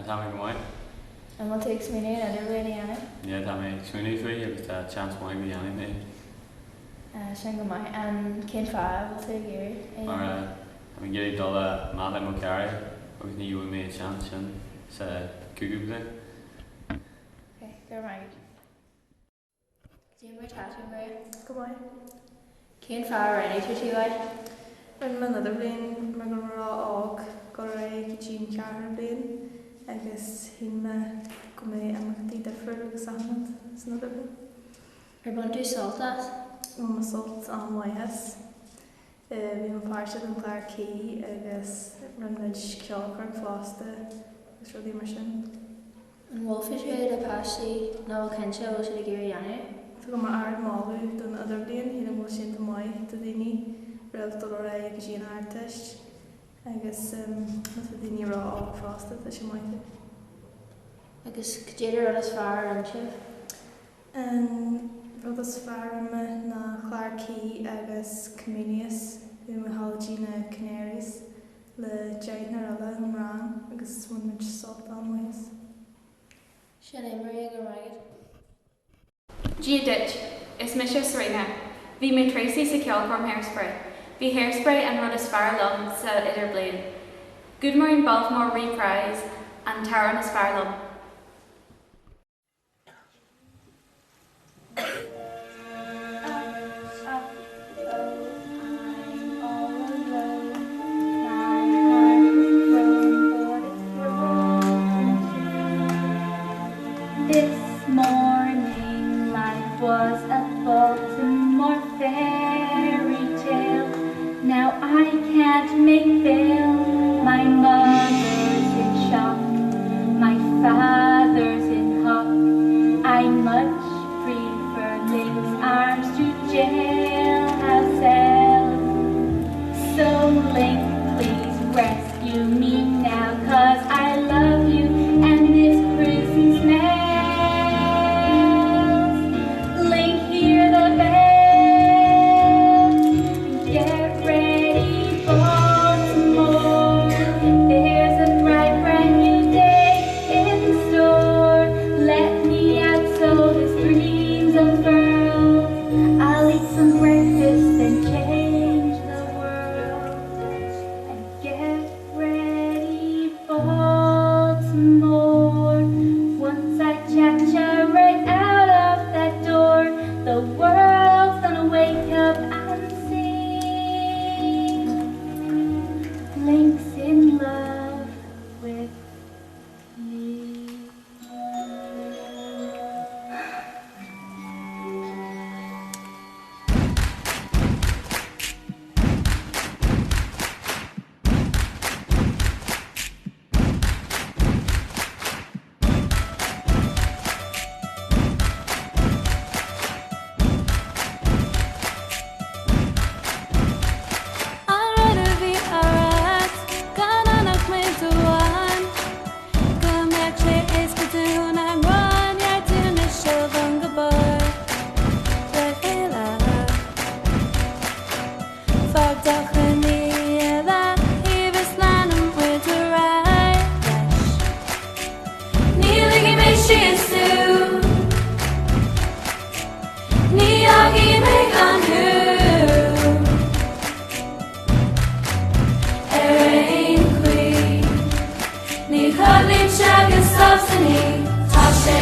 Tá mé go maiid? An bhfuil tuigh smíine a bhfuil ana? Né tá mé smúní faoi agus tá chance maiid go dhéanana mé. Sin go mai an cén fá bhfuil tuigh géir. Mar am géirí dul mála mo ceir agus ní bhfuil mé chance sin sa cúgú bli. Gur maigad. Díon mar táú mar Go mai. cén fá réí tú tí leid? Rin man idir blion mar go rá ág go ré go tín cear blion agus hí me go mé amachtaí difriúil agus anad san idir blion. Ar bun tú soltas? Má má solt an mhaithas. Bhí an páirte an chláir cí agus rinneid ceolcar fásta agus ruí mar sin. An bhfuil sé a páistí nó cinse bhfuil sé géir dhéanú? Tá go mar ard máú don idir blion hí bhil sin do maiid do daoine réaltar ó ré go dtíon airteist agus na daoine rá ág fásta tá sé maidide. Agus déidir rud is fearr an sih? Rud is fearrma na chláir cí agus communias bhí me hallagí na Canaries le deid na eile an rang agus bhaid solt an muas. Sin é mar gur maigad. Díodit, is mis Serena. Bhí mé Tracy sa ceolchorm hairspray. Bhí hairspray an rud is fearr lum sa idir blian. Good morning Baltimore reprise an taran is fearr lum. This morning life was a Baltimore fairy tale. Now I can't make bail. My mother's in shock, my father's in hock. I much prefer Link's arms to jailhouse cells. So Link, please rescue me now, 'cause I love you and this prison smells. Link, hear the bells, get ready, Baltimore. There's a bright brand new day in store. Let me out so this dreams unfurl. I'll eat some breakfast and change the world. And get ready, Baltimore. Once I cha-cha right out of that door, the world's gonna wake up and sing. Link's in love with me. Ní chodlín seagus sásaní, tá sé